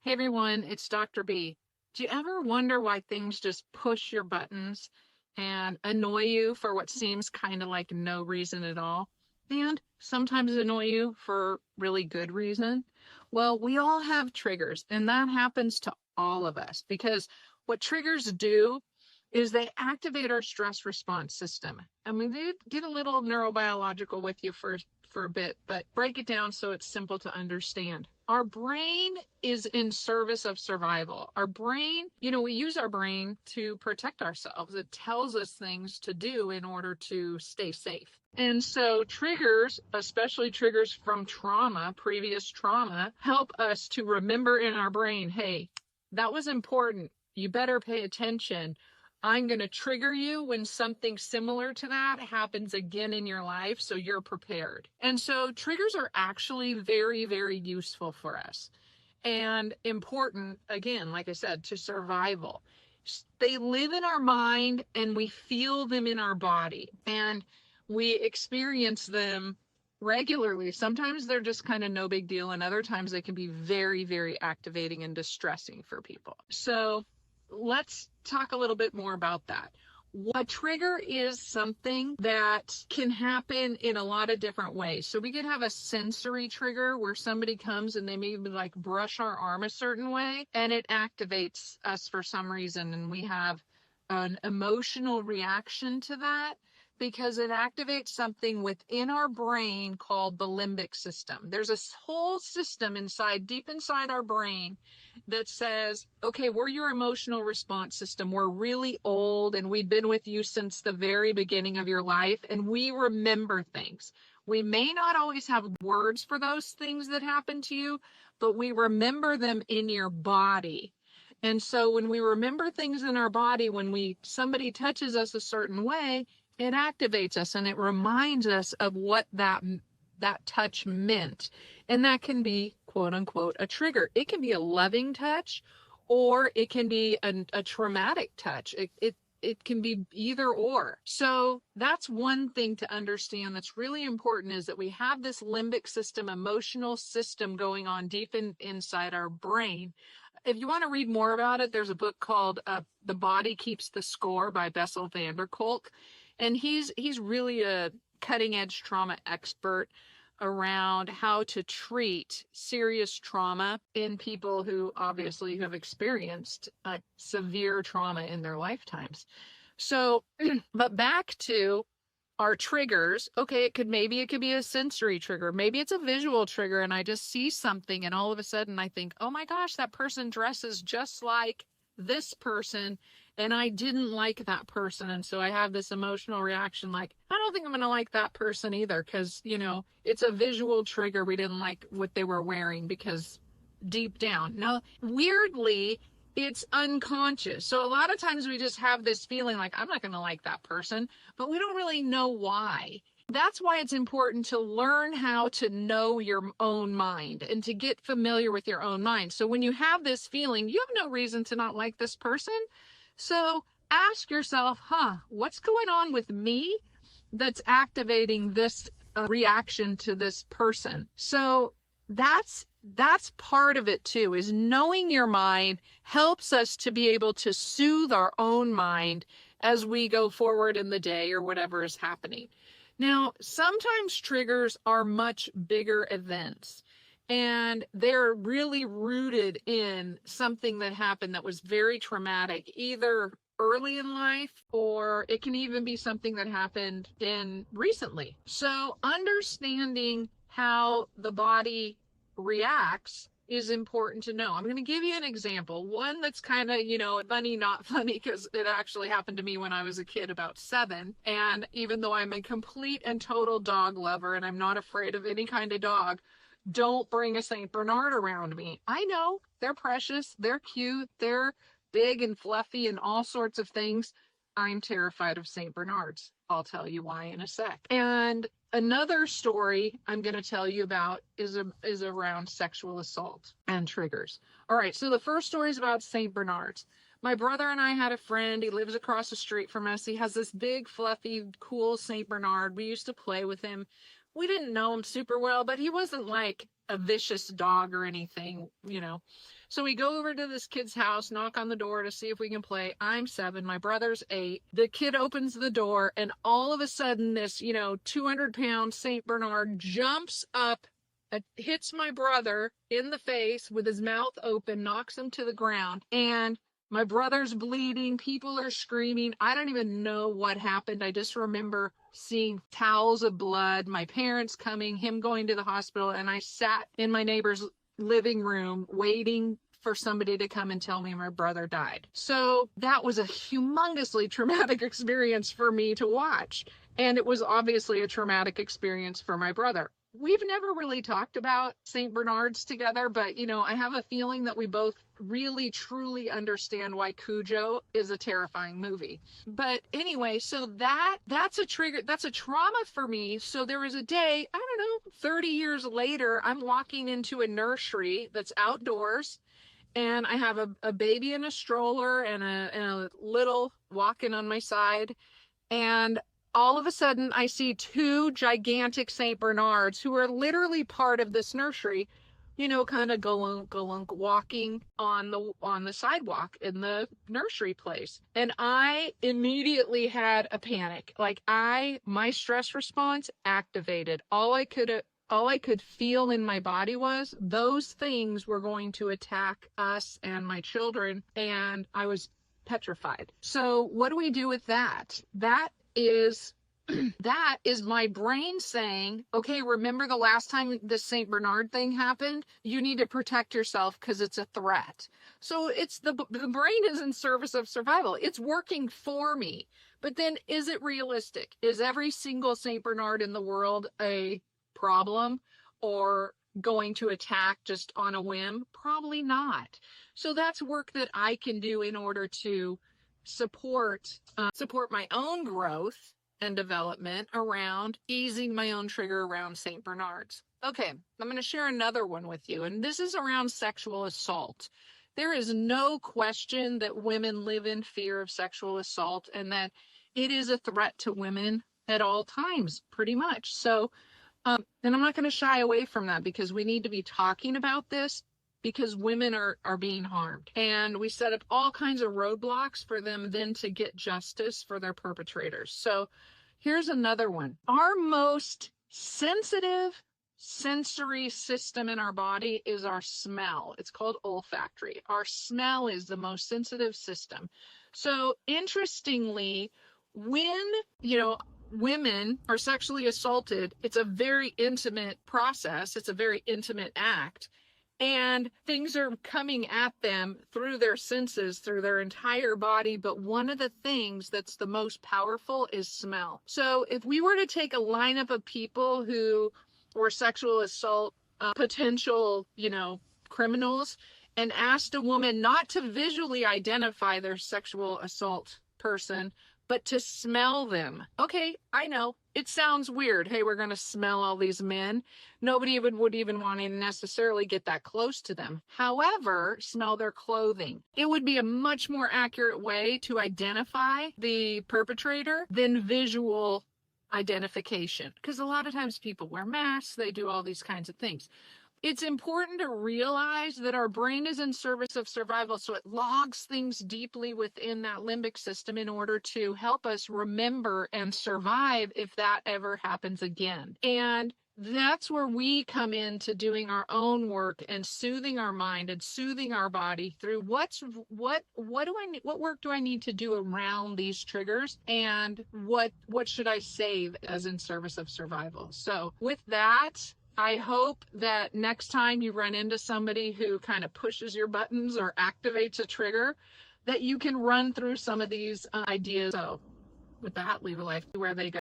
Hey everyone, it's Dr. B. Do you ever wonder why things just push your buttons and annoy you for what seems kind of like no reason at all? And sometimes annoy you for really good reason? Well, we all have triggers, and that happens to all of us because what triggers do is they activate our stress response system. And we did get a little neurobiological with you for a bit, but break it down so it's simple to understand. Our brain is in service of survival. Our brain, we use our brain to protect ourselves. It tells us things to do in order to stay safe. And so triggers, especially triggers from trauma, previous trauma, help us to remember in our brain, hey, that was important. You better pay attention. I'm going to trigger you when something similar to that happens again in your life, so you're prepared. And so triggers are actually very, very useful for us and important, again, like I said, to survival. They live in our mind and we feel them in our body and we experience them regularly. Sometimes they're just kind of no big deal, and other times they can be very, very activating and distressing for people. So let's talk a little bit more about that. A trigger is something that can happen in a lot of different ways. So we could have a sensory trigger where somebody comes and they maybe like brush our arm a certain way and it activates us for some reason. And we have an emotional reaction to that because it activates something within our brain called the limbic system. There's a whole system deep inside our brain that says, okay, we're your emotional response system. We're really old and we've been with you since the very beginning of your life, and we remember things. We may not always have words for those things that happen to you, but we remember them in your body. And so when we remember things in our body, when somebody touches us a certain way, it activates us and it reminds us of what that touch meant. And that can be, quote unquote, a trigger. It can be a loving touch or it can be a traumatic touch. It can be either or. So that's one thing to understand that's really important, is that we have this limbic system, emotional system going on deep inside our brain. If you want to read more about it, there's a book called The Body Keeps the Score by Bessel van der Kolk. And he's really a cutting edge trauma expert around how to treat serious trauma in people who obviously have experienced severe trauma in their lifetimes. So, but back to our triggers. Okay, maybe it could be a sensory trigger. Maybe it's a visual trigger and I just see something and all of a sudden I think, oh my gosh, that person dresses just like this person and I didn't like that person. And so I have this emotional reaction like, I don't think I'm going to like that person either because, it's a visual trigger. We didn't like what they were wearing because deep down. Now, weirdly, it's unconscious. So a lot of times we just have this feeling like, I'm not going to like that person, but we don't really know why. That's why it's important to learn how to know your own mind and to get familiar with your own mind. So when you have this feeling, you have no reason to not like this person. So ask yourself, what's going on with me that's activating this reaction to this person? So that's part of it too, is knowing your mind helps us to be able to soothe our own mind as we go forward in the day or whatever is happening. Now, sometimes triggers are much bigger events and they're really rooted in something that happened that was very traumatic, either early in life, or it can even be something that happened recently. So understanding how the body reacts is important to know. I'm going to give you an example, one that's kind of, funny, not funny, because it actually happened to me when I was a kid, about 7. And even though I'm a complete and total dog lover and I'm not afraid of any kind of dog, don't bring a St. Bernard around me. I know they're precious, they're cute, they're big and fluffy and all sorts of things. I'm terrified of St. Bernards. I'll tell you why in a sec. And another story I'm going to tell you about is around sexual assault and triggers. All right, so the first story is about St. Bernards. My brother and I had a friend. He lives across the street from us. He has this big, fluffy, cool St. Bernard. We used to play with him. We didn't know him super well, but he wasn't like a vicious dog or anything, So we go over to this kid's house, knock on the door to see if we can play. I'm 7, my brother's 8. The kid opens the door, and all of a sudden this, 200-pound Saint Bernard jumps up, hits my brother in the face with his mouth open, knocks him to the ground, and my brother's bleeding. People are screaming. I don't even know what happened. I just remember seeing towels of blood, my parents coming, him going to the hospital, and I sat in my neighbor's living room waiting for somebody to come and tell me my brother died. So that was a humongously traumatic experience for me to watch. And it was obviously a traumatic experience for my brother. We've never really talked about St. Bernards together, but I have a feeling that we both really truly understand why Cujo is a terrifying movie. But anyway, so that's a trigger, that's a trauma for me. So there was a day, I don't know, 30 years later, I'm walking into a nursery that's outdoors, and I have a baby in a stroller and a little walking on my side, and all of a sudden I see 2 gigantic St. Bernards who are literally part of this nursery, kind of galunk walking on the sidewalk in the nursery place. And I immediately had a panic. Like my stress response activated. All I could feel in my body was those things were going to attack us and my children, and I was petrified. So what do we do with that? That is my brain saying, okay, remember the last time this St. Bernard thing happened? You need to protect yourself because it's a threat. So it's the brain is in service of survival. It's working for me. But then is it realistic? Is every single St. Bernard in the world a problem or going to attack just on a whim? Probably not. So that's work that I can do in order to support my own growth and development around easing my own trigger around St. Bernards. Okay, I'm going to share another one with you, and this is around sexual assault. There is no question that women live in fear of sexual assault and that it is a threat to women at all times, pretty much. So, and I'm not going to shy away from that because we need to be talking about this, because women are being harmed, and we set up all kinds of roadblocks for them then to get justice for their perpetrators. So here's another one. Our most sensitive sensory system in our body is our smell. It's called olfactory. Our smell is the most sensitive system. So interestingly, when women are sexually assaulted, it's a very intimate process. It's a very intimate act. And things are coming at them through their senses, through their entire body. But one of the things that's the most powerful is smell. So if we were to take a lineup of people who were sexual assault potential, criminals, and asked a woman not to visually identify their sexual assault person, but to smell them. Okay, I know. It sounds weird. Hey, we're going to smell all these men. Nobody would even want to necessarily get that close to them. However, smell their clothing. It would be a much more accurate way to identify the perpetrator than visual identification. Because a lot of times people wear masks, they do all these kinds of things. It's important to realize that our brain is in service of survival, so it logs things deeply within that limbic system in order to help us remember and survive if that ever happens again. And that's where we come into doing our own work and soothing our mind and soothing our body through what work do I need to do around these triggers, and what should I save as in service of survival. So with that, I hope that next time you run into somebody who kind of pushes your buttons or activates a trigger, that you can run through some of these ideas. So with that, leave a life where they go.